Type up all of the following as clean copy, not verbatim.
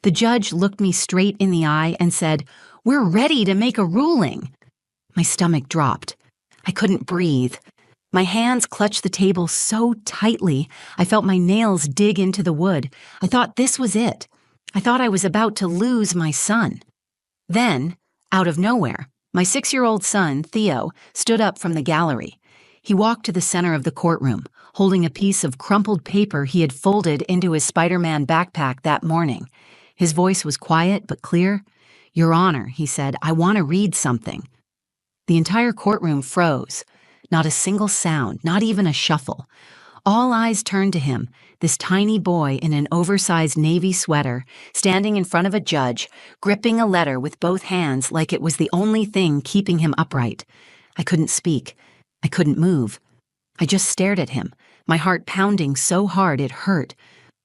The judge looked me straight in the eye and said, "We're ready to make a ruling." My stomach dropped. I couldn't breathe. My hands clutched the table so tightly, I felt my nails dig into the wood. I thought this was it. I thought I was about to lose my son. Then, out of nowhere, my 6-year-old son, Theo, stood up from the gallery. He walked to the center of the courtroom, holding a piece of crumpled paper he had folded into his Spider-Man backpack that morning. His voice was quiet but clear. "Your Honor," he said, "I want to read something." The entire courtroom froze. Not a single sound, not even a shuffle. All eyes turned to him, this tiny boy in an oversized navy sweater, standing in front of a judge, gripping a letter with both hands like it was the only thing keeping him upright. I couldn't speak. I couldn't move. I just stared at him, my heart pounding so hard it hurt.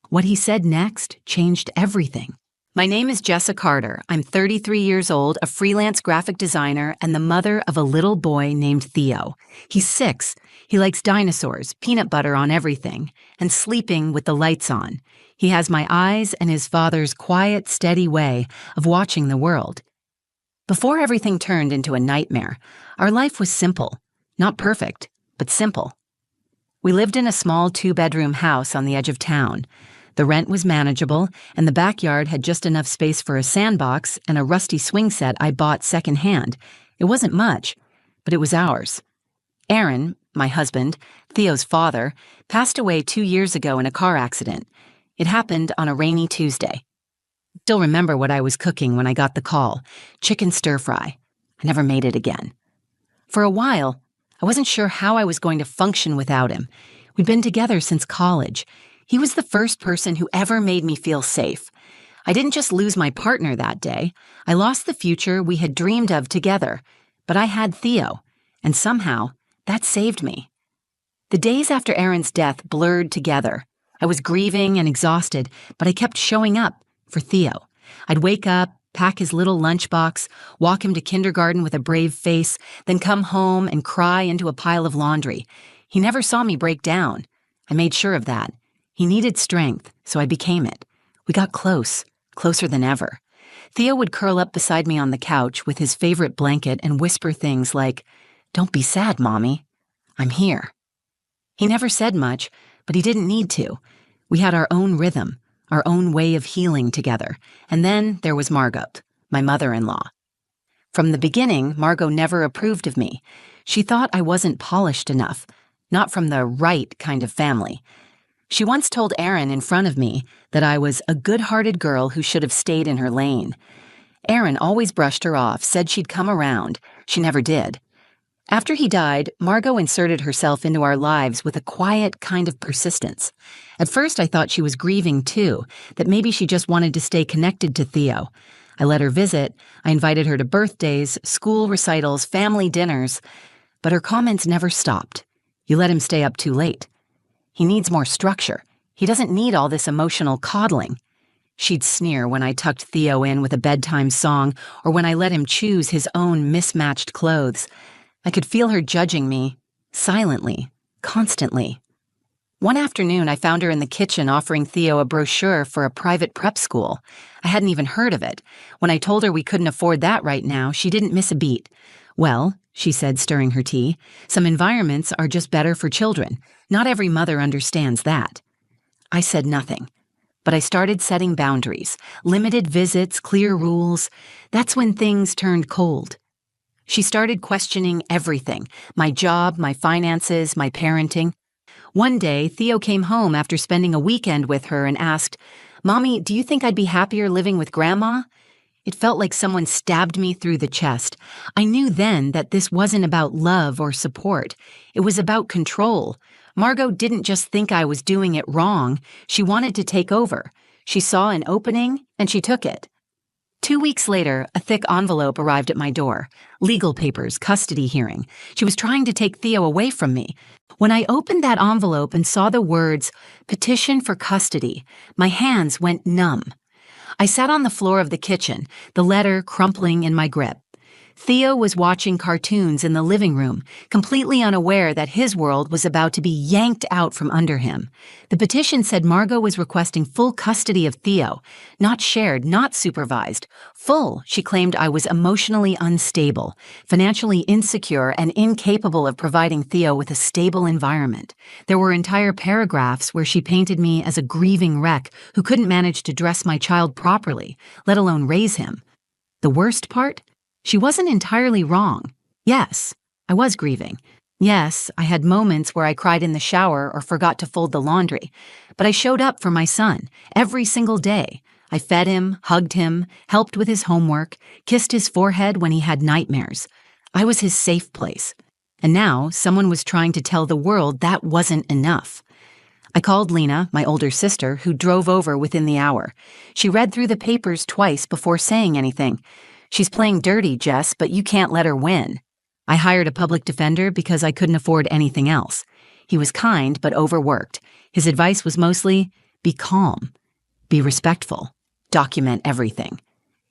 What he said next changed everything. "My name is Jessa Carter. I'm 33 years old, a freelance graphic designer, and the mother of a little boy named Theo. He's 6. He likes dinosaurs, peanut butter on everything, and sleeping with the lights on. He has my eyes and his father's quiet, steady way of watching the world." Before everything turned into a nightmare, our life was simple. Not perfect, but simple. We lived in a small 2-bedroom house on the edge of town. The rent was manageable, and the backyard had just enough space for a sandbox and a rusty swing set I bought secondhand. It wasn't much, but it was ours. Aaron, my husband, Theo's father, passed away 2 years ago in a car accident. It happened on a rainy Tuesday. I still remember what I was cooking when I got the call: chicken stir-fry. I never made it again. For a while, I wasn't sure how I was going to function without him. We'd been together since college. He was the first person who ever made me feel safe. I didn't just lose my partner that day. I lost the future we had dreamed of together. But I had Theo, and somehow, that saved me. The days after Aaron's death blurred together. I was grieving and exhausted, but I kept showing up for Theo. I'd wake up, pack his little lunchbox, walk him to kindergarten with a brave face, then come home and cry into a pile of laundry. He never saw me break down. I made sure of that. He needed strength, so I became it. We got close, closer than ever. Theo would curl up beside me on the couch with his favorite blanket and whisper things like, "Don't be sad, Mommy. I'm here." He never said much, but he didn't need to. We had our own rhythm, our own way of healing together. And then there was Margot, my mother-in-law. From the beginning, Margot never approved of me. She thought I wasn't polished enough, not from the right kind of family. She once told Aaron in front of me that I was a good-hearted girl who should have stayed in her lane. Aaron always brushed her off, said she'd come around. She never did. After he died, Margot inserted herself into our lives with a quiet kind of persistence. At first, I thought she was grieving too, that maybe she just wanted to stay connected to Theo. I let her visit. I invited her to birthdays, school recitals, family dinners. But her comments never stopped. "You let him stay up too late. He needs more structure. He doesn't need all this emotional coddling." She'd sneer when I tucked Theo in with a bedtime song or when I let him choose his own mismatched clothes. I could feel her judging me, silently, constantly. One afternoon, I found her in the kitchen offering Theo a brochure for a private prep school. I hadn't even heard of it. When I told her we couldn't afford that right now, she didn't miss a beat. "Well," she said, stirring her tea, "some environments are just better for children. Not every mother understands that." I said nothing, but I started setting boundaries, limited visits, clear rules. That's when things turned cold. She started questioning everything, my job, my finances, my parenting. One day, Theo came home after spending a weekend with her and asked, "Mommy, do you think I'd be happier living with Grandma?" It felt like someone stabbed me through the chest. I knew then that this wasn't about love or support. It was about control. Margot didn't just think I was doing it wrong. She wanted to take over. She saw an opening, and she took it. 2 weeks later, a thick envelope arrived at my door. Legal papers, custody hearing. She was trying to take Theo away from me. When I opened that envelope and saw the words, "Petition for custody," my hands went numb. I sat on the floor of the kitchen, the letter crumpling in my grip. Theo was watching cartoons in the living room, completely unaware that his world was about to be yanked out from under him. The petition said Margot was requesting full custody of Theo, not shared, not supervised. Full, she claimed I was emotionally unstable, financially insecure, and incapable of providing Theo with a stable environment. There were entire paragraphs where she painted me as a grieving wreck who couldn't manage to dress my child properly, let alone raise him. The worst part? She wasn't entirely wrong. Yes, I was grieving. Yes, I had moments where I cried in the shower or forgot to fold the laundry. But I showed up for my son every single day. I fed him, hugged him, helped with his homework, kissed his forehead when he had nightmares. I was his safe place. And now someone was trying to tell the world that wasn't enough. I called Lena, my older sister, who drove over within the hour. She read through the papers twice before saying anything. "She's playing dirty, Jess, but you can't let her win." I hired a public defender because I couldn't afford anything else. He was kind but overworked. His advice was mostly, be calm, be respectful, document everything.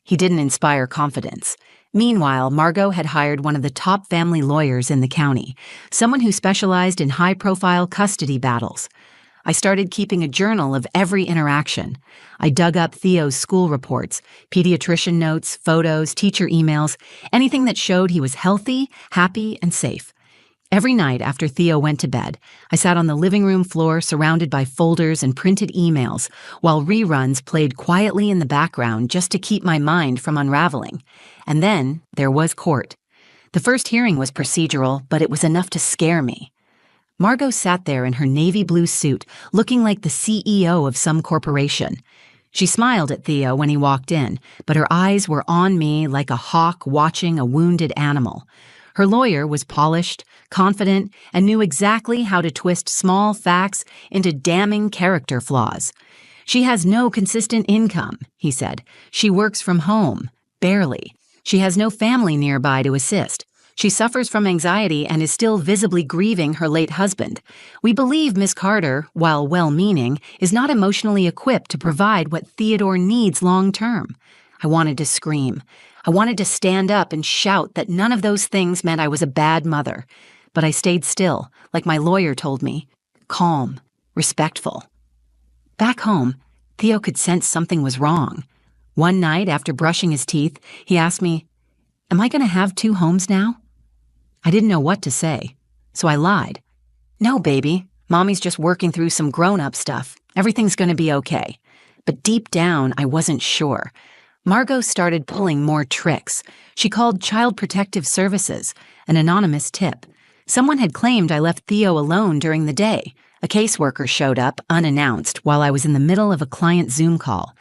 He didn't inspire confidence. Meanwhile, Margot had hired one of the top family lawyers in the county, someone who specialized in high-profile custody battles. I started keeping a journal of every interaction. I dug up Theo's school reports, pediatrician notes, photos, teacher emails, anything that showed he was healthy, happy, and safe. Every night after Theo went to bed, I sat on the living room floor surrounded by folders and printed emails, while reruns played quietly in the background just to keep my mind from unraveling. And then there was court. The first hearing was procedural, but it was enough to scare me. Margot sat there in her navy blue suit, looking like the CEO of some corporation. She smiled at Theo when he walked in, but her eyes were on me like a hawk watching a wounded animal. Her lawyer was polished, confident, and knew exactly how to twist small facts into damning character flaws. "She has no consistent income," he said. "She works from home, barely. She has no family nearby to assist. She suffers from anxiety and is still visibly grieving her late husband. We believe Miss Carter, while well-meaning, is not emotionally equipped to provide what Theodore needs long-term." I wanted to scream. I wanted to stand up and shout that none of those things meant I was a bad mother. But I stayed still, like my lawyer told me, calm, respectful. Back home, Theo could sense something was wrong. One night, after brushing his teeth, he asked me, "Am I going to have 2 homes now?" I didn't know what to say, so I lied. "No, baby. Mommy's just working through some grown-up stuff. Everything's going to be okay." But deep down, I wasn't sure. Margot started pulling more tricks. She called Child Protective Services, an anonymous tip. Someone had claimed I left Theo alone during the day. A caseworker showed up, unannounced, while I was in the middle of a client Zoom call.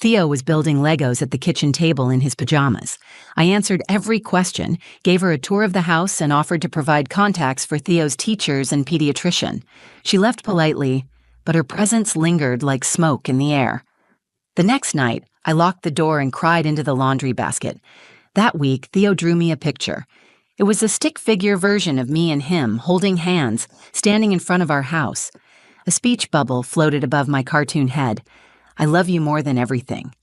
Theo was building Legos at the kitchen table in his pajamas. I answered every question, gave her a tour of the house, and offered to provide contacts for Theo's teachers and pediatrician. She left politely, but her presence lingered like smoke in the air. The next night, I locked the door and cried into the laundry basket. That week, Theo drew me a picture. It was a stick figure version of me and him, holding hands, standing in front of our house. A speech bubble floated above my cartoon head. "I love you more than everything."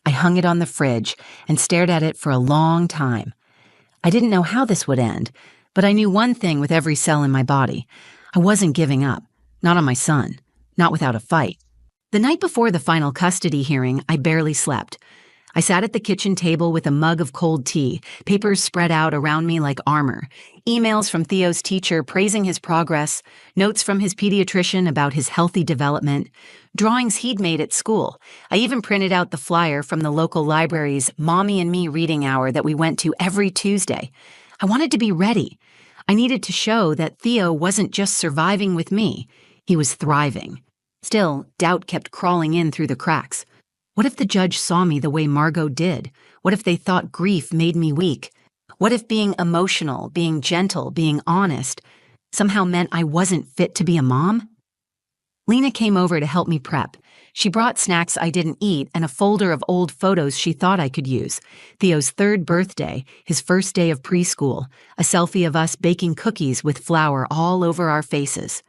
I hung it on the fridge and stared at it for a long time. I didn't know how this would end, but I knew one thing with every cell in my body. I wasn't giving up. Not on my son. Not without a fight. The night before the final custody hearing, I barely slept. I sat at the kitchen table with a mug of cold tea, papers spread out around me like armor, emails from Theo's teacher praising his progress, notes from his pediatrician about his healthy development, drawings he'd made at school. I even printed out the flyer from the local library's Mommy and Me reading hour that we went to every Tuesday. I wanted to be ready. I needed to show that Theo wasn't just surviving with me, he was thriving. Still, doubt kept crawling in through the cracks. What if the judge saw me the way Margot did? What if they thought grief made me weak? What if being emotional, being gentle, being honest somehow meant I wasn't fit to be a mom? Lena came over to help me prep. She brought snacks I didn't eat and a folder of old photos she thought I could use. Theo's 3rd birthday, his first day of preschool, a selfie of us baking cookies with flour all over our faces.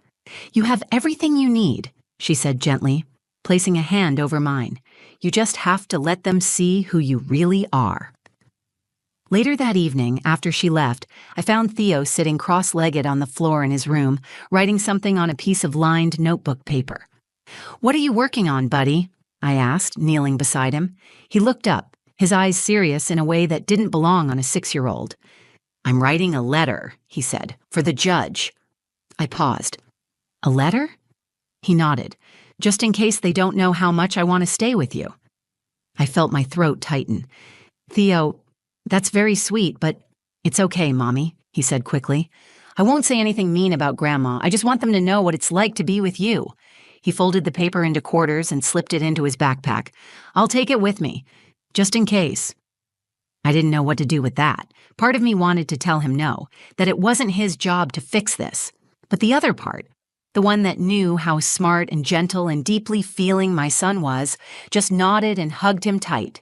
"You have everything you need," she said gently, placing a hand over mine. "You just have to let them see who you really are." Later that evening, after she left, I found Theo sitting cross-legged on the floor in his room, writing something on a piece of lined notebook paper. "What are you working on, buddy?" I asked, kneeling beside him. He looked up, his eyes serious in a way that didn't belong on a 6-year-old. "I'm writing a letter," he said, "for the judge." I paused. "A letter?" He nodded. "Just in case they don't know how much I want to stay with you." I felt my throat tighten. "Theo, that's very sweet, but it's okay, Mommy," he said quickly. "I won't say anything mean about Grandma. I just want them to know what it's like to be with you." He folded the paper into quarters and slipped it into his backpack. "I'll take it with me, just in case." I didn't know what to do with that. Part of me wanted to tell him no, that it wasn't his job to fix this. But the other part, the one that knew how smart and gentle and deeply feeling my son was, just nodded and hugged him tight.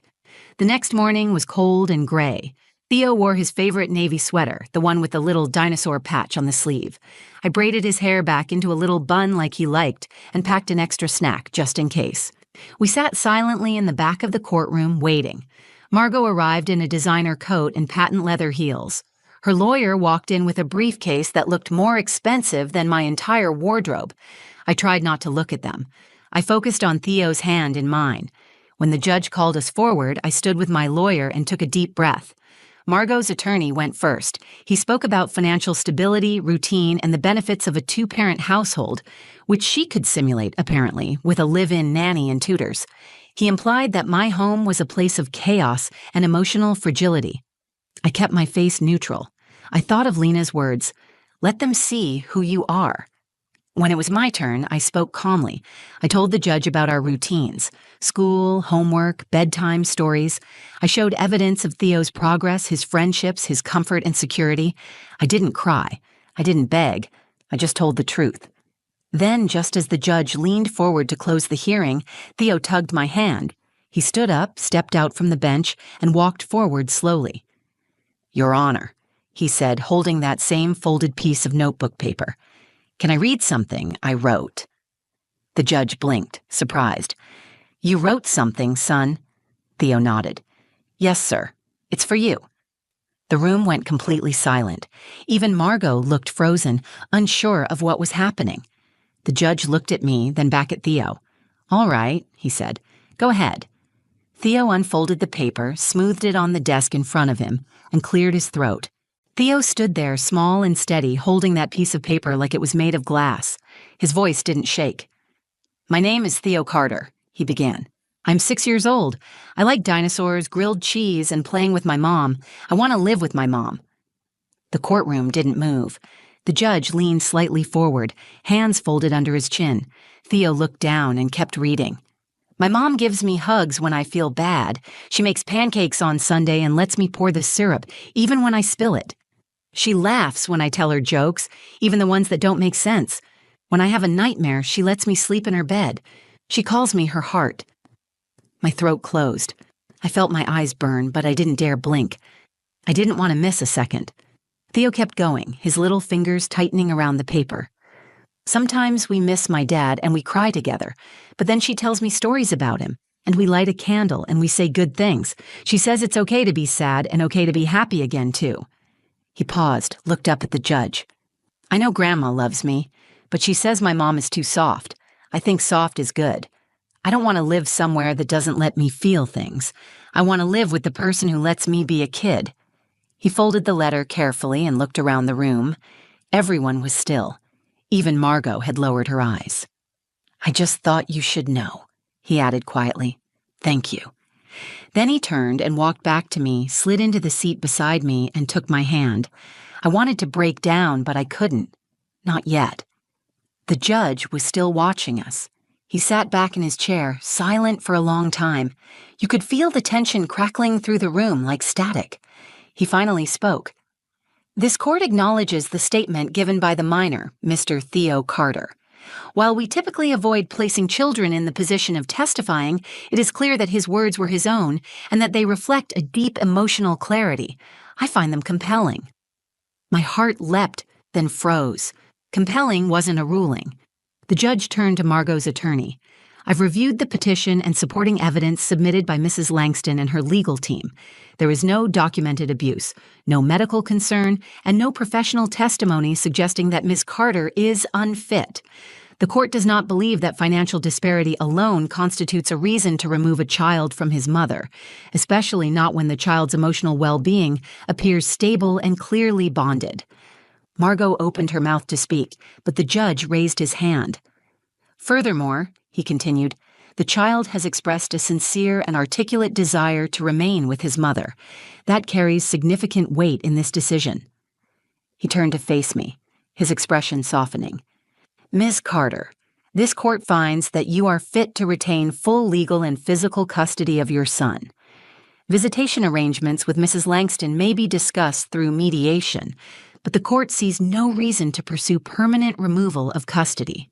The next morning was cold and gray. Theo wore his favorite navy sweater, the one with the little dinosaur patch on the sleeve. I braided his hair back into a little bun like he liked and packed an extra snack just in case. We sat silently in the back of the courtroom, waiting. Margot arrived in a designer coat and patent leather heels. Her lawyer walked in with a briefcase that looked more expensive than my entire wardrobe. I tried not to look at them. I focused on Theo's hand in mine. When the judge called us forward, I stood with my lawyer and took a deep breath. Margot's attorney went first. He spoke about financial stability, routine, and the benefits of a 2-parent household, which she could simulate, apparently, with a live-in nanny and tutors. He implied that my home was a place of chaos and emotional fragility. I kept my face neutral. I thought of Lena's words, "Let them see who you are." When it was my turn, I spoke calmly. I told the judge about our routines: school, homework, bedtime stories. I showed evidence of Theo's progress, his friendships, his comfort and security. I didn't cry. I didn't beg. I just told the truth. Then, just as the judge leaned forward to close the hearing, Theo tugged my hand. He stood up, stepped out from the bench, and walked forward slowly. "Your Honor," he said, holding that same folded piece of notebook paper. "Can I read something I wrote?" The judge blinked, surprised. "You wrote something, son?" Theo nodded. "Yes, sir. It's for you." The room went completely silent. Even Margot looked frozen, unsure of what was happening. The judge looked at me, then back at Theo. "All right," he said. "Go ahead." Theo unfolded the paper, smoothed it on the desk in front of him, and cleared his throat. Theo stood there, small and steady, holding that piece of paper like it was made of glass. His voice didn't shake. "My name is Theo Carter," he began. "I'm 6 years old. I like dinosaurs, grilled cheese, and playing with my mom. I want to live with my mom." The courtroom didn't move. The judge leaned slightly forward, hands folded under his chin. Theo looked down and kept reading. "My mom gives me hugs when I feel bad. She makes pancakes on Sunday and lets me pour the syrup, even when I spill it. She laughs when I tell her jokes, even the ones that don't make sense. When I have a nightmare, she lets me sleep in her bed. She calls me her heart." My throat closed. I felt my eyes burn, but I didn't dare blink. I didn't want to miss a second. Theo kept going, his little fingers tightening around the paper. "Sometimes we miss my dad and we cry together, but then she tells me stories about him, and we light a candle and we say good things. She says it's okay to be sad and okay to be happy again, too." He paused, looked up at the judge. "I know Grandma loves me, but she says my mom is too soft. I think soft is good. I don't want to live somewhere that doesn't let me feel things. I want to live with the person who lets me be a kid." He folded the letter carefully and looked around the room. Everyone was still. Even Margot had lowered her eyes. "I just thought you should know," he added quietly. "Thank you." Then he turned and walked back to me, slid into the seat beside me, and took my hand. I wanted to break down, but I couldn't. Not yet. The judge was still watching us. He sat back in his chair, silent for a long time. You could feel the tension crackling through the room like static. He finally spoke. "This court acknowledges the statement given by the minor, Mr. Theo Carter. While we typically avoid placing children in the position of testifying, it is clear that his words were his own and that they reflect a deep emotional clarity. I find them compelling." My heart leapt, then froze. Compelling wasn't a ruling. The judge turned to Margot's attorney. I've reviewed the petition and supporting evidence submitted by Mrs. Langston and her legal team. There is no documented abuse, no medical concern, and no professional testimony suggesting that Ms. Carter is unfit. The court does not believe that financial disparity alone constitutes a reason to remove a child from his mother, especially not when the child's emotional well-being appears stable and clearly bonded. Margot opened her mouth to speak, but the judge raised his hand. Furthermore, he continued, the child has expressed a sincere and articulate desire to remain with his mother. That carries significant weight in this decision. He turned to face me, his expression softening. Ms. Carter, this court finds that you are fit to retain full legal and physical custody of your son. Visitation arrangements with Mrs. Langston may be discussed through mediation, but the court sees no reason to pursue permanent removal of custody.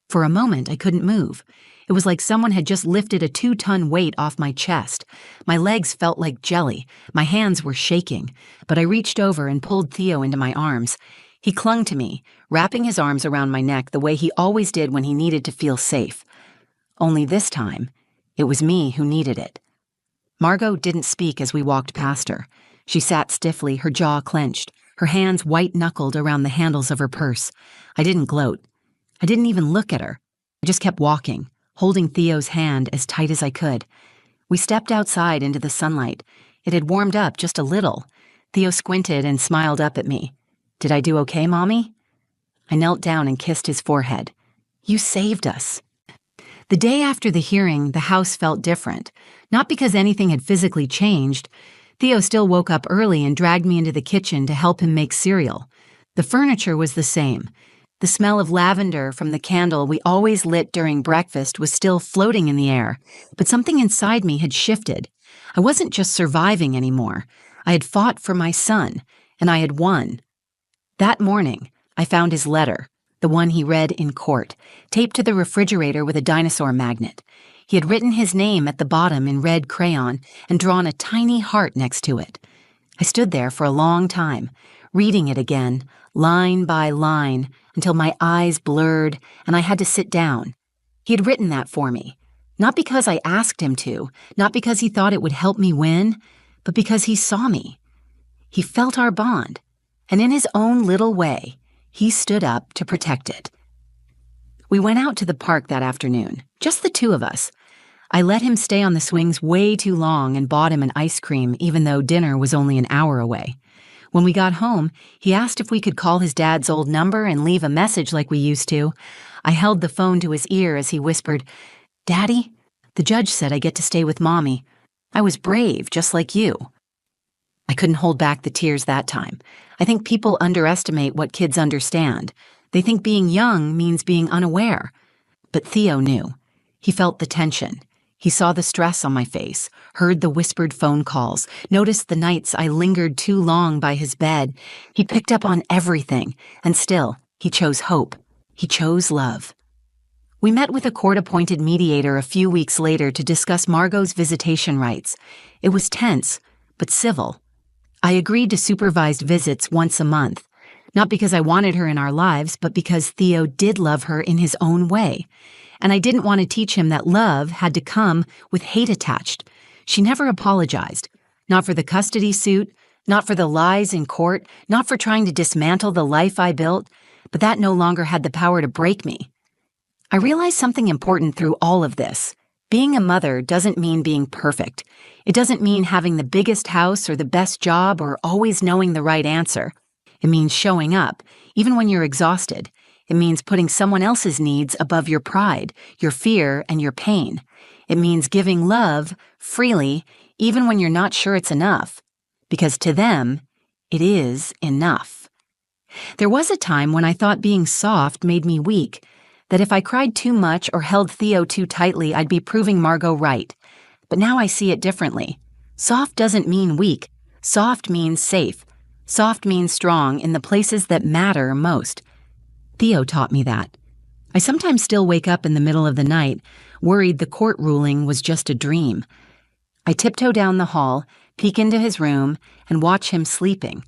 For a moment, I couldn't move. It was like someone had just lifted a 2-ton weight off my chest. My legs felt like jelly. My hands were shaking, but I reached over and pulled Theo into my arms. He clung to me, wrapping his arms around my neck the way he always did when he needed to feel safe. Only this time, it was me who needed it. Margot didn't speak as we walked past her. She sat stiffly, her jaw clenched, her hands white-knuckled around the handles of her purse. I didn't gloat. I didn't even look at her. I just kept walking, holding Theo's hand as tight as I could. We stepped outside into the sunlight. It had warmed up just a little. Theo squinted and smiled up at me. Did I do okay, Mommy? I knelt down and kissed his forehead. You saved us. The day after the hearing, the house felt different. Not because anything had physically changed. Theo still woke up early and dragged me into the kitchen to help him make cereal. The furniture was the same. The smell of lavender from the candle we always lit during breakfast was still floating in the air, but something inside me had shifted. I wasn't just surviving anymore. I had fought for my son, and I had won. That morning, I found his letter, the one he read in court, taped to the refrigerator with a dinosaur magnet. He had written his name at the bottom in red crayon and drawn a tiny heart next to it. I stood there for a long time, reading it again, line by line, until my eyes blurred and I had to sit down. He had written that for me, not because I asked him to, not because he thought it would help me win, but because he saw me. He felt our bond, and in his own little way, he stood up to protect it. We went out to the park that afternoon, just the two of us. I let him stay on the swings way too long and bought him an ice cream even though dinner was only an hour away. When we got home, he asked if we could call his dad's old number and leave a message like we used to. I held the phone to his ear as he whispered, Daddy, the judge said I get to stay with Mommy. I was brave, just like you. I couldn't hold back the tears that time. I think people underestimate what kids understand. They think being young means being unaware. But Theo knew. He felt the tension. He saw the stress on my face, heard the whispered phone calls, noticed the nights I lingered too long by his bed. He picked up on everything, and still, he chose hope. He chose love. We met with a court-appointed mediator a few weeks later to discuss Margot's visitation rights. It was tense, but civil. I agreed to supervised visits once a month, not because I wanted her in our lives, but because Theo did love her in his own way. And I didn't want to teach him that love had to come with hate attached. She never apologized. Not for the custody suit, not for the lies in court, not for trying to dismantle the life I built, but that no longer had the power to break me. I realized something important through all of this. Being a mother doesn't mean being perfect. It doesn't mean having the biggest house or the best job or always knowing the right answer. It means showing up, even when you're exhausted. It means putting someone else's needs above your pride, your fear, and your pain. It means giving love freely, even when you're not sure it's enough, because to them, it is enough. There was a time when I thought being soft made me weak, that if I cried too much or held Theo too tightly, I'd be proving Margot right. But now I see it differently. Soft doesn't mean weak. Soft means safe. Soft means strong in the places that matter most. Theo taught me that. I sometimes still wake up in the middle of the night, worried the court ruling was just a dream. I tiptoe down the hall, peek into his room, and watch him sleeping.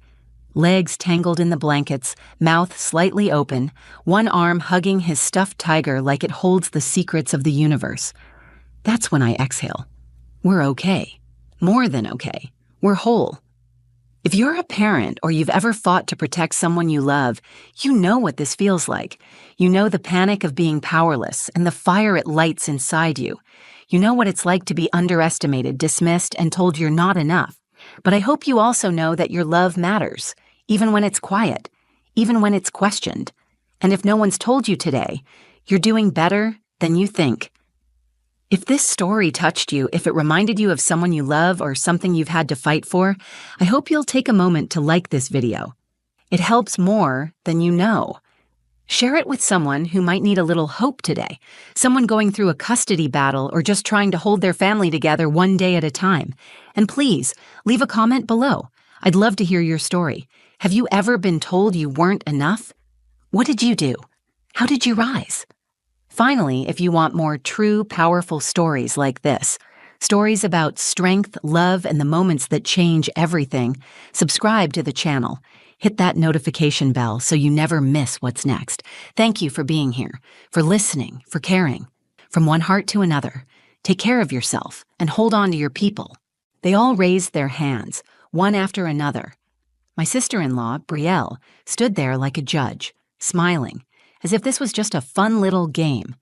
legs tangled in the blankets, mouth slightly open, one arm hugging his stuffed tiger like it holds the secrets of the universe. That's when I exhale. We're okay. More than okay. We're whole. If you're a parent or you've ever fought to protect someone you love, you know what this feels like. You know the panic of being powerless and the fire it lights inside you. You know what it's like to be underestimated, dismissed, and told you're not enough. But I hope you also know that your love matters, even when it's quiet, even when it's questioned. And if no one's told you today, you're doing better than you think. If this story touched you, if it reminded you of someone you love or something you've had to fight for, I hope you'll take a moment to like this video. It helps more than you know. Share it with someone who might need a little hope today, someone going through a custody battle or just trying to hold their family together one day at a time. And please, leave a comment below. I'd love to hear your story. Have you ever been told you weren't enough? What did you do? How did you rise? Finally, if you want more true, powerful stories like this, stories about strength, love, and the moments that change everything, subscribe to the channel. Hit that notification bell so you never miss what's next. Thank you for being here, for listening, for caring. From one heart to another, take care of yourself and hold on to your people. They all raised their hands, one after another. My sister-in-law, Brielle, stood there like a judge, smiling, as if this was just a fun little game.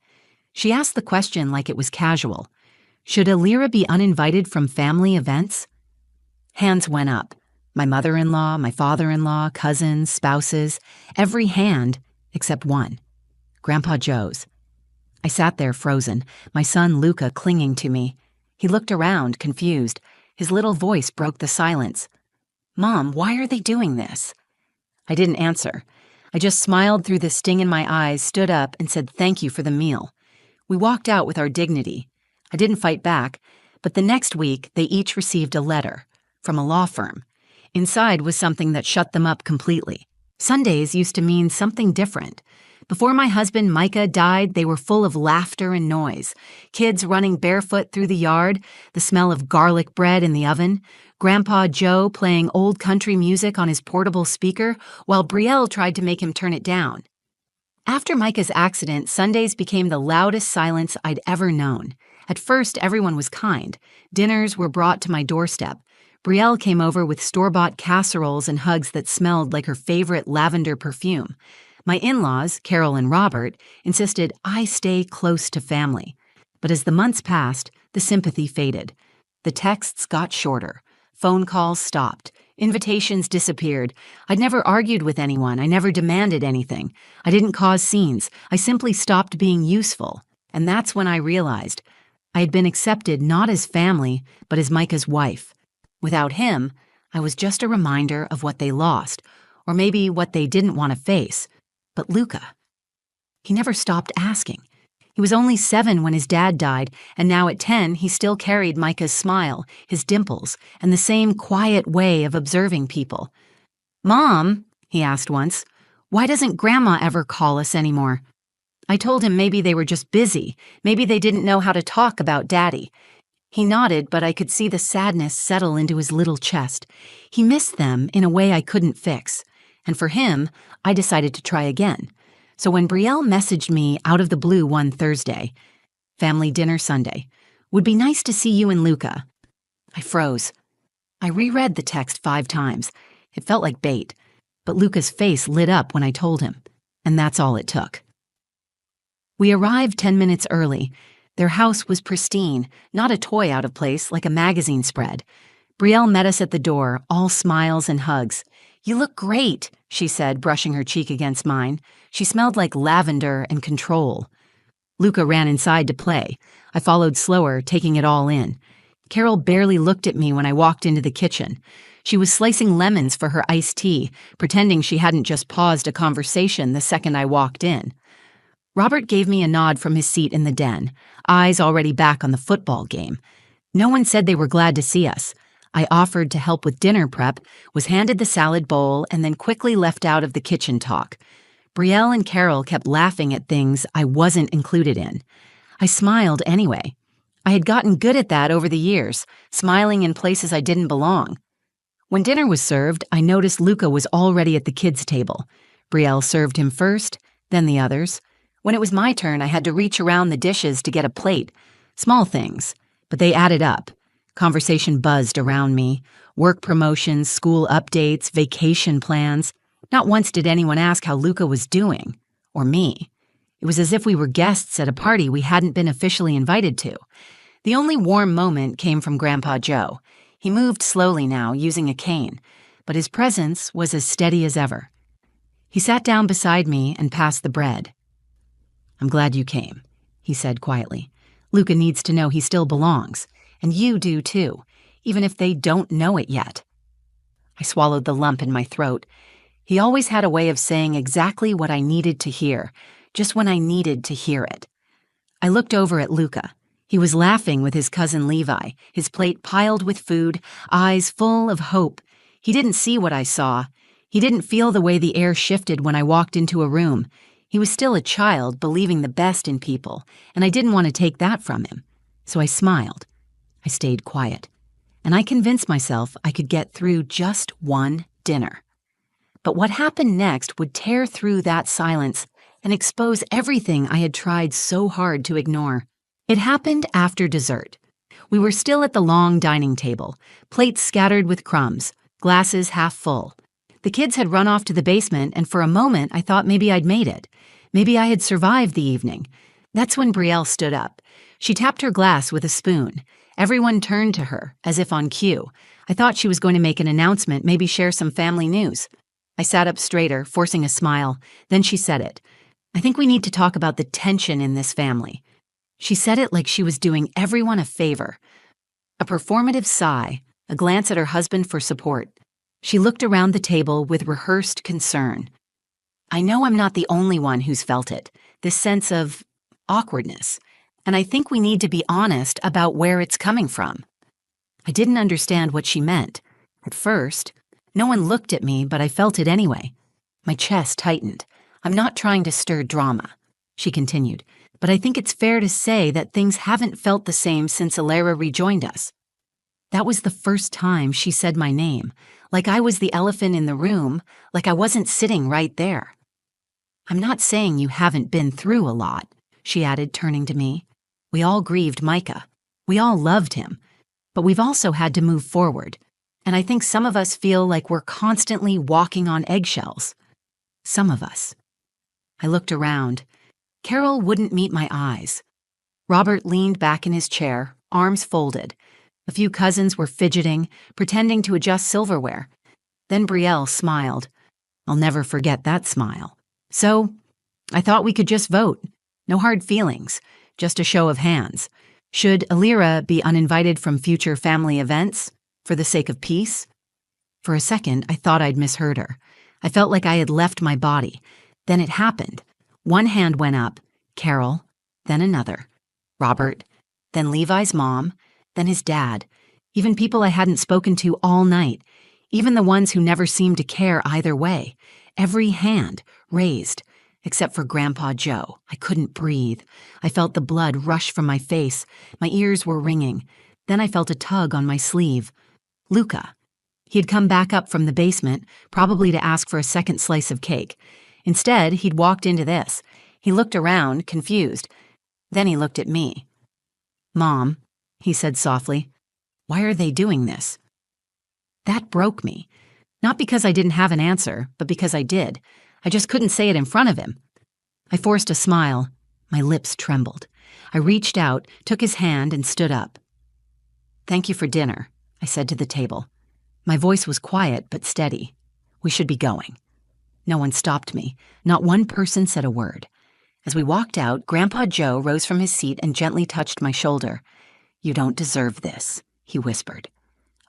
She asked the question like it was casual. Should Alira be uninvited from family events? Hands went up. My mother-in-law, my father-in-law, cousins, spouses, every hand except one. Grandpa Joe's. I sat there frozen, my son Luca clinging to me. He looked around, confused. His little voice broke the silence. "Mom, why are they doing this?" I didn't answer. I just smiled through the sting in my eyes, stood up, and said thank you for the meal. We walked out with our dignity. I didn't fight back, but the next week they each received a letter from a law firm. Inside was something that shut them up completely. Sundays used to mean something different. Before my husband Micah died, they were full of laughter and noise. Kids running barefoot through the yard, the smell of garlic bread in the oven, Grandpa Joe playing old country music on his portable speaker while Brielle tried to make him turn it down. After Micah's accident, Sundays became the loudest silence I'd ever known. At first, everyone was kind. Dinners were brought to my doorstep. Brielle came over with store-bought casseroles and hugs that smelled like her favorite lavender perfume. My in-laws, Carol and Robert, insisted I stay close to family. But as the months passed, the sympathy faded. The texts got shorter. Phone calls stopped. Invitations disappeared. I'd never argued with anyone. I never demanded anything. I didn't cause scenes. I simply stopped being useful. And that's when I realized I had been accepted not as family, but as Micah's wife. Without him, I was just a reminder of what they lost, or maybe what they didn't want to face. But Luca, he never stopped asking. He was only 7 when his dad died, and now at 10 he still carried Micah's smile, his dimples, and the same quiet way of observing people. "Mom," he asked once, "why doesn't Grandma ever call us anymore?" I told him maybe they were just busy, maybe they didn't know how to talk about Daddy. He nodded, but I could see the sadness settle into his little chest. He missed them in a way I couldn't fix. And for him, I decided to try again. So when Brielle messaged me out of the blue one Thursday, "Family dinner Sunday. Would be nice to see you and Luca," I froze. I reread the text 5 times. It felt like bait. But Luca's face lit up when I told him. And that's all it took. We arrived 10 minutes early. Their house was pristine, not a toy out of place like a magazine spread. Brielle met us at the door, all smiles and hugs. "You look great," she said, brushing her cheek against mine. She smelled like lavender and control. Luca ran inside to play. I followed slower, taking it all in. Carol barely looked at me when I walked into the kitchen. She was slicing lemons for her iced tea, pretending she hadn't just paused a conversation the second I walked in. Robert gave me a nod from his seat in the den, eyes already back on the football game. No one said they were glad to see us. I offered to help with dinner prep, was handed the salad bowl, and then quickly left out of the kitchen talk. Brielle and Carol kept laughing at things I wasn't included in. I smiled anyway. I had gotten good at that over the years, smiling in places I didn't belong. When dinner was served, I noticed Luca was already at the kids' table. Brielle served him first, then the others. When it was my turn, I had to reach around the dishes to get a plate. Small things, but they added up. Conversation buzzed around me. Work promotions, school updates, vacation plans. Not once did anyone ask how Luca was doing, or me. It was as if we were guests at a party we hadn't been officially invited to. The only warm moment came from Grandpa Joe. He moved slowly now, using a cane, but his presence was as steady as ever. He sat down beside me and passed the bread. "I'm glad you came," he said quietly. "Luca needs to know he still belongs, and you do too, even if they don't know it yet." I swallowed the lump in my throat. He always had a way of saying exactly what I needed to hear, just when I needed to hear it. I looked over at Luca. He was laughing with his cousin Levi, his plate piled with food, eyes full of hope. He didn't see what I saw. He didn't feel the way the air shifted when I walked into a room. He was still a child, believing the best in people, and I didn't want to take that from him. So I smiled. I stayed quiet, and I convinced myself I could get through just one dinner. But what happened next would tear through that silence and expose everything I had tried so hard to ignore. It happened after dessert. We were still at the long dining table, plates scattered with crumbs, glasses half full. The kids had run off to the basement, and for a moment I thought maybe I'd made it. Maybe I had survived the evening. That's when Brielle stood up. She tapped her glass with a spoon. Everyone turned to her, as if on cue. I thought she was going to make an announcement, maybe share some family news. I sat up straighter, forcing a smile. Then she said it. "I think we need to talk about the tension in this family." She said it like she was doing everyone a favor. A performative sigh, a glance at her husband for support. She looked around the table with rehearsed concern. "I know I'm not the only one who's felt it, this sense of awkwardness, and I think we need to be honest about where it's coming from." I didn't understand what she meant. At first, no one looked at me, but I felt it anyway. My chest tightened. "I'm not trying to stir drama," she continued, "but I think it's fair to say that things haven't felt the same since Alara rejoined us." That was the first time she said my name, like I was the elephant in the room, like I wasn't sitting right there. "I'm not saying you haven't been through a lot," she added, turning to me. "We all grieved Micah. We all loved him. But we've also had to move forward. And I think some of us feel like we're constantly walking on eggshells. Some of us." I looked around. Carol wouldn't meet my eyes. Robert leaned back in his chair, arms folded. A few cousins were fidgeting, pretending to adjust silverware. Then Brielle smiled. I'll never forget that smile. "So, I thought we could just vote. No hard feelings, just a show of hands. Should Alira be uninvited from future family events, for the sake of peace?" For a second, I thought I'd misheard her. I felt like I had left my body. Then it happened. One hand went up, Carol, then another, Robert, then Levi's mom, then his dad, even people I hadn't spoken to all night, even the ones who never seemed to care either way. Every hand raised, except for Grandpa Joe. I couldn't breathe. I felt the blood rush from my face. My ears were ringing. Then I felt a tug on my sleeve. Luca. He had come back up from the basement, probably to ask for a second slice of cake. Instead, he'd walked into this. He looked around, confused. Then he looked at me. "Mom," he said softly, "why are they doing this?" That broke me. Not because I didn't have an answer, but because I did. I just couldn't say it in front of him. I forced a smile. My lips trembled. I reached out, took his hand, and stood up. "Thank you for dinner," I said to the table. My voice was quiet but steady. "We should be going." No one stopped me. Not one person said a word. As we walked out, Grandpa Joe rose from his seat and gently touched my shoulder. "You don't deserve this," he whispered.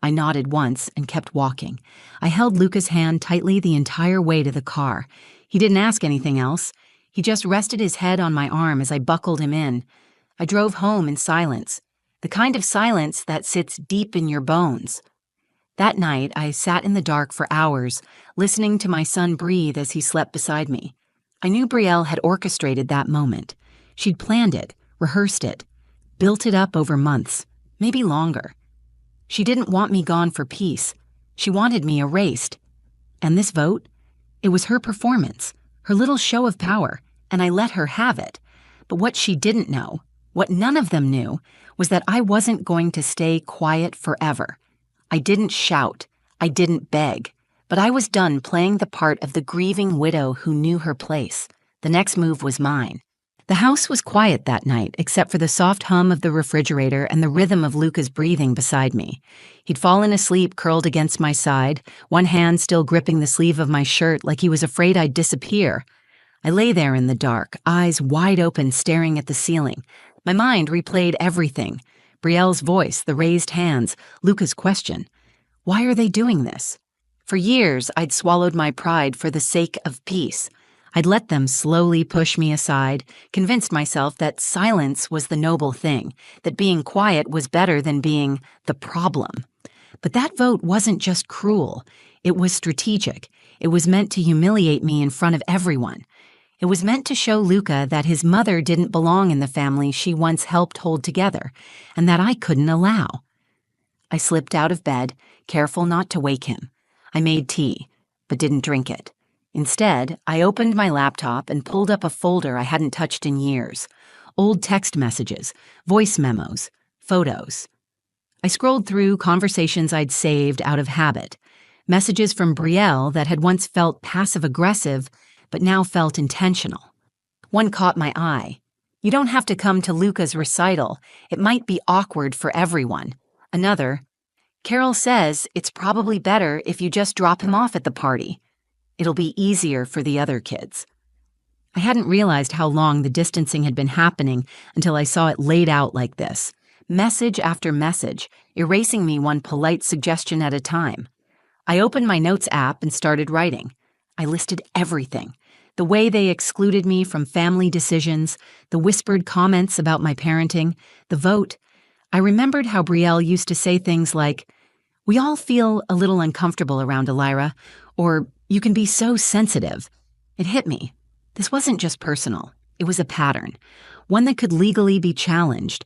I nodded once and kept walking. I held Luca's hand tightly the entire way to the car. He didn't ask anything else. He just rested his head on my arm as I buckled him in. I drove home in silence, the kind of silence that sits deep in your bones. That night, I sat in the dark for hours, listening to my son breathe as he slept beside me. I knew Brielle had orchestrated that moment. She'd planned it, rehearsed it, built it up over months, maybe longer. She didn't want me gone for peace. She wanted me erased. And this vote? It was her performance, her little show of power, and I let her have it. But what she didn't know, what none of them knew, was that I wasn't going to stay quiet forever. I didn't shout, I didn't beg, but I was done playing the part of the grieving widow who knew her place. The next move was mine. The house was quiet that night, except for the soft hum of the refrigerator and the rhythm of Luca's breathing beside me. He'd fallen asleep curled against my side, one hand still gripping the sleeve of my shirt like he was afraid I'd disappear. I lay there in the dark, eyes wide open staring at the ceiling. My mind replayed everything. Brielle's voice, the raised hands, Luca's question. Why are they doing this? For years, I'd swallowed my pride for the sake of peace. I'd let them slowly push me aside, convinced myself that silence was the noble thing, that being quiet was better than being the problem. But that vote wasn't just cruel. It was strategic. It was meant to humiliate me in front of everyone. It was meant to show Luca that his mother didn't belong in the family she once helped hold together, and that I couldn't allow. I slipped out of bed, careful not to wake him. I made tea, but didn't drink it. Instead, I opened my laptop and pulled up a folder I hadn't touched in years. Old text messages, voice memos, photos. I scrolled through conversations I'd saved out of habit, messages from Brielle that had once felt passive-aggressive, but now felt intentional. One caught my eye. You don't have to come to Luca's recital. It might be awkward for everyone. Another, Carol says it's probably better if you just drop him off at the party. It'll be easier for the other kids. I hadn't realized how long the distancing had been happening until I saw it laid out like this. Message after message, erasing me one polite suggestion at a time. I opened my notes app and started writing. I listed everything. The way they excluded me from family decisions, the whispered comments about my parenting, the vote. I remembered how Brielle used to say things like, "We all feel a little uncomfortable around Elira," or "You can be so sensitive." It hit me. This wasn't just personal. It was a pattern, one that could legally be challenged.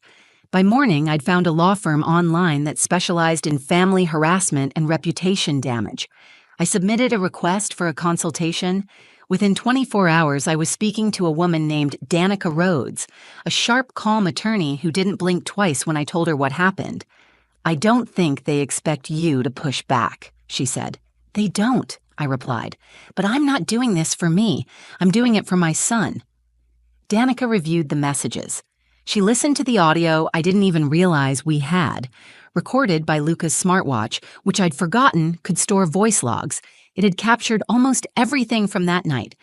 By morning, I'd found a law firm online that specialized in family harassment and reputation damage. I submitted a request for a consultation. Within 24 hours, I was speaking to a woman named Danica Rhodes, a sharp, calm attorney who didn't blink twice when I told her what happened. "I don't think they expect you to push back," she said. "They don't," I replied. "But I'm not doing this for me. I'm doing it for my son." Danica reviewed the messages. She listened to the audio I didn't even realize we had, recorded by Luca's smartwatch, which I'd forgotten could store voice logs. It had captured almost everything from that night.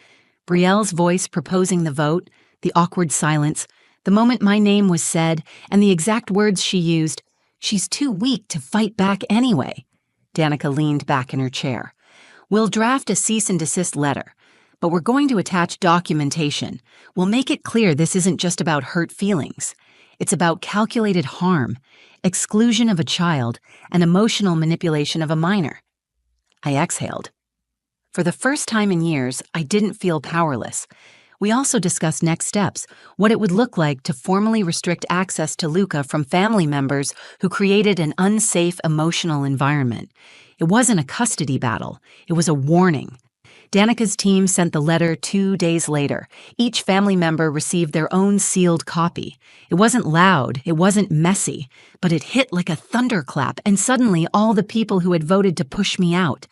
Brielle's voice proposing the vote, the awkward silence, the moment my name was said, and the exact words she used. "She's too weak to fight back anyway." Danica leaned back in her chair. "We'll draft a cease and desist letter, but we're going to attach documentation. We'll make it clear this isn't just about hurt feelings. It's about calculated harm, exclusion of a child, and emotional manipulation of a minor." I exhaled. For the first time in years, I didn't feel powerless. We also discussed next steps, what it would look like to formally restrict access to Luca from family members who created an unsafe emotional environment. It wasn't a custody battle. It was a warning. Danica's team sent the letter 2 days later. Each family member received their own sealed copy. It wasn't loud, it wasn't messy, but it hit like a thunderclap, and suddenly all the people who had voted to push me out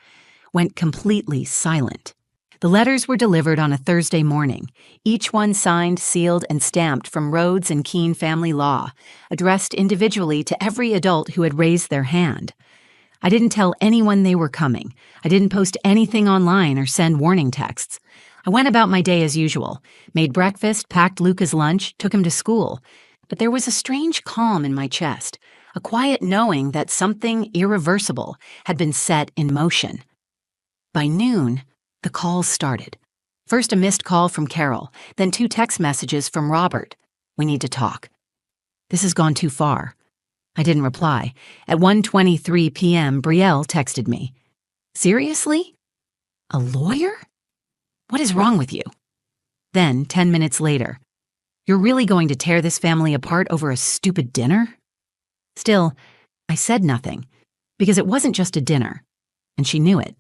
went completely silent. The letters were delivered on a Thursday morning, each one signed, sealed, and stamped from Rhodes and Keene Family Law, addressed individually to every adult who had raised their hand. I didn't tell anyone they were coming. I didn't post anything online or send warning texts. I went about my day as usual, made breakfast, packed Luca's lunch, took him to school. But there was a strange calm in my chest, a quiet knowing that something irreversible had been set in motion. By noon, the calls started. First a missed call from Carol, then 2 text messages from Robert. "We need to talk." "This has gone too far." I didn't reply. At 1:23 p.m., Brielle texted me. "Seriously? A lawyer? What is wrong with you?" Then, 10 minutes later, "You're really going to tear this family apart over a stupid dinner?" Still, I said nothing, because it wasn't just a dinner. and she knew it.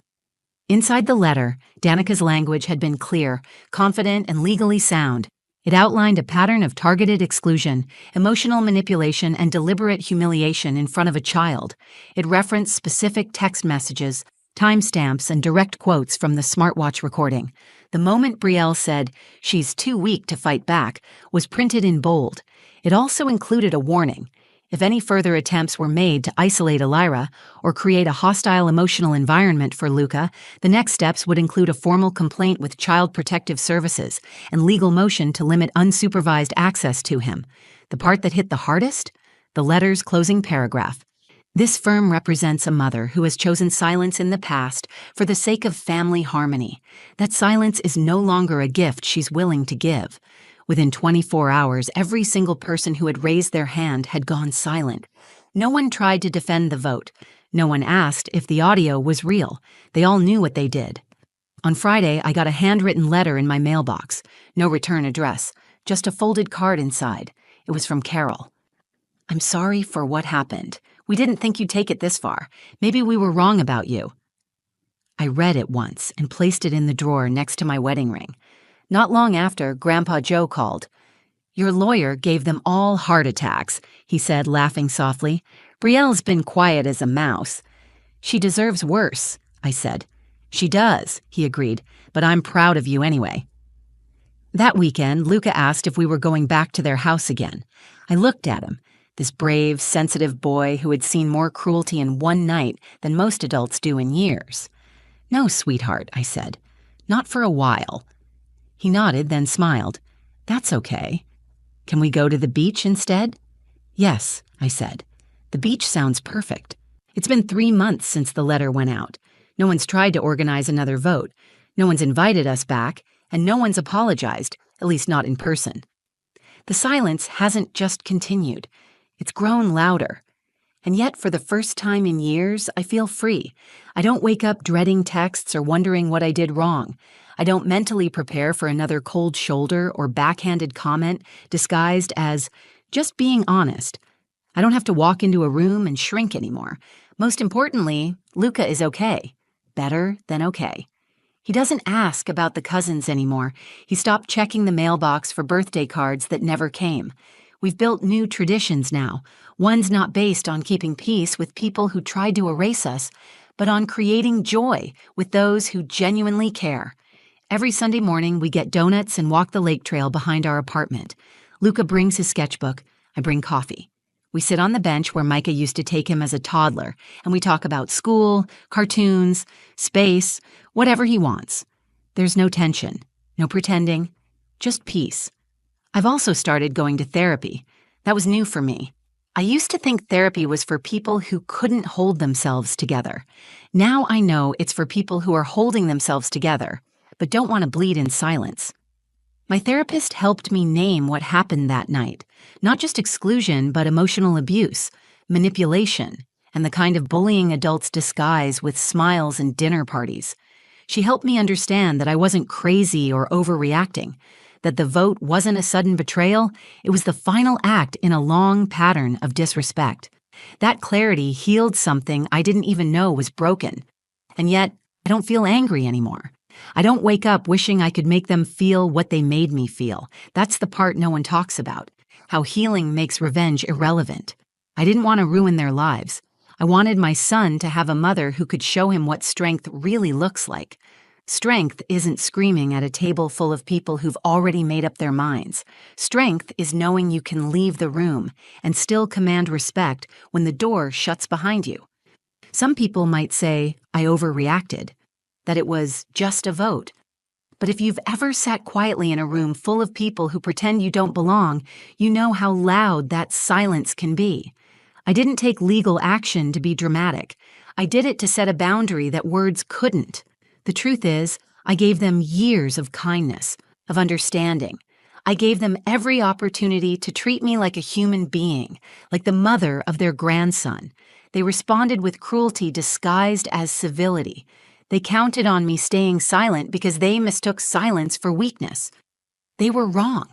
Inside the letter, Danica's language had been clear, confident, and legally sound. It outlined a pattern of targeted exclusion, emotional manipulation, and deliberate humiliation in front of a child. It referenced specific text messages, timestamps, and direct quotes from the smartwatch recording. The moment Brielle said, "She's too weak to fight back," was printed in bold. It also included a warning. If any further attempts were made to isolate Elira or create a hostile emotional environment for Luca, the next steps would include a formal complaint with Child Protective Services and legal motion to limit unsupervised access to him. The part that hit the hardest? The letter's closing paragraph. This firm represents a mother who has chosen silence in the past for the sake of family harmony. That silence is no longer a gift she's willing to give. Within 24 hours, every single person who had raised their hand had gone silent. No one tried to defend the vote. No one asked if the audio was real. They all knew what they did. On Friday, I got a handwritten letter in my mailbox. No return address, just a folded card inside. It was from Carol. "I'm sorry for what happened. We didn't think you'd take it this far. Maybe we were wrong about you." I read it once and placed it in the drawer next to my wedding ring. Not long after, Grandpa Joe called. "Your lawyer gave them all heart attacks," he said, laughing softly. "Brielle's been quiet as a mouse." "She deserves worse," I said. "She does," he agreed, "but I'm proud of you anyway." That weekend, Luca asked if we were going back to their house again. I looked at him, this brave, sensitive boy who had seen more cruelty in one night than most adults do in years. "No, sweetheart," I said. "Not for a while." He nodded, then smiled. "That's okay. Can we go to the beach instead?" "Yes," I said. "The beach sounds perfect. It's been 3 months since the letter went out. No one's tried to organize another vote. No one's invited us back, and no one's apologized, at least not in person." The silence hasn't just continued. It's grown louder. And yet, for the first time in years, I feel free. I don't wake up dreading texts or wondering what I did wrong. I don't mentally prepare for another cold shoulder or backhanded comment disguised as just being honest. I don't have to walk into a room and shrink anymore. Most importantly, Luca is okay. Better than okay. He doesn't ask about the cousins anymore. He stopped checking the mailbox for birthday cards that never came. We've built new traditions now, ones not based on keeping peace with people who tried to erase us, but on creating joy with those who genuinely care. Every Sunday morning, we get donuts and walk the lake trail behind our apartment. Luca brings his sketchbook. I bring coffee. We sit on the bench where Micah used to take him as a toddler, and we talk about school, cartoons, space, whatever he wants. There's no tension, no pretending, just peace. I've also started going to therapy. That was new for me. I used to think therapy was for people who couldn't hold themselves together. Now I know it's for people who are holding themselves together, but don't want to bleed in silence. My therapist helped me name what happened that night. Not just exclusion, but emotional abuse, manipulation, and the kind of bullying adults disguise with smiles and dinner parties. She helped me understand that I wasn't crazy or overreacting, that the vote wasn't a sudden betrayal, it was the final act in a long pattern of disrespect. That clarity healed something I didn't even know was broken. And yet, I don't feel angry anymore. I don't wake up wishing I could make them feel what they made me feel. That's the part no one talks about, how healing makes revenge irrelevant. I didn't want to ruin their lives. I wanted my son to have a mother who could show him what strength really looks like. Strength isn't screaming at a table full of people who've already made up their minds. Strength is knowing you can leave the room and still command respect when the door shuts behind you. Some people might say, I overreacted, that it was just a vote. But if you've ever sat quietly in a room full of people who pretend you don't belong, you know how loud that silence can be. I didn't take legal action to be dramatic. I did it to set a boundary that words couldn't. The truth is, I gave them years of kindness, of understanding. I gave them every opportunity to treat me like a human being, like the mother of their grandson. They responded with cruelty disguised as civility. They counted on me staying silent because they mistook silence for weakness. They were wrong.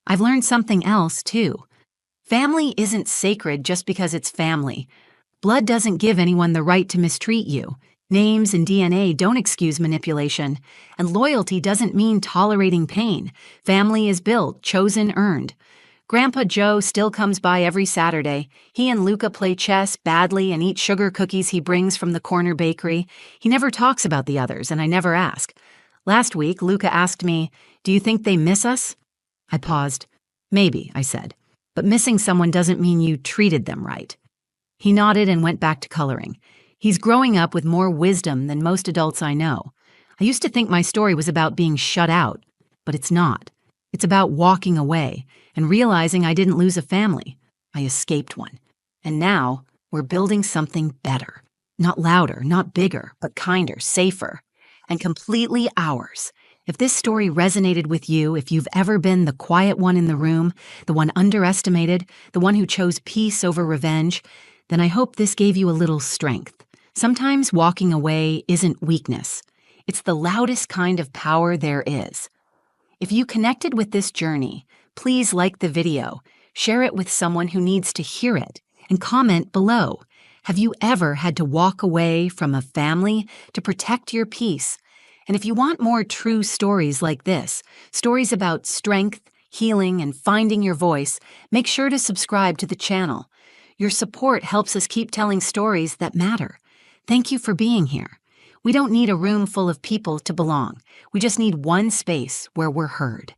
I've learned something else, too. Family isn't sacred just because it's family. Blood doesn't give anyone the right to mistreat you. Names and DNA don't excuse manipulation, and loyalty doesn't mean tolerating pain. Family is built, chosen, earned. Grandpa Joe still comes by every Saturday. He and Luca play chess badly and eat sugar cookies he brings from the corner bakery. He never talks about the others, and I never ask. Last week, Luca asked me, "Do you think they miss us?" I paused. "Maybe," I said. "But missing someone doesn't mean you treated them right." He nodded and went back to coloring. He's growing up with more wisdom than most adults I know. I used to think my story was about being shut out, but it's not. It's about walking away and realizing I didn't lose a family. I escaped one. And now we're building something better. Not louder, not bigger, but kinder, safer, and completely ours. If this story resonated with you, if you've ever been the quiet one in the room, the one underestimated, the one who chose peace over revenge, then I hope this gave you a little strength. Sometimes walking away isn't weakness. It's the loudest kind of power there is. If you connected with this journey, please like the video, share it with someone who needs to hear it, and comment below. Have you ever had to walk away from a family to protect your peace? And if you want more true stories like this, stories about strength, healing, and finding your voice, make sure to subscribe to the channel. Your support helps us keep telling stories that matter. Thank you for being here. We don't need a room full of people to belong. We just need one space where we're heard.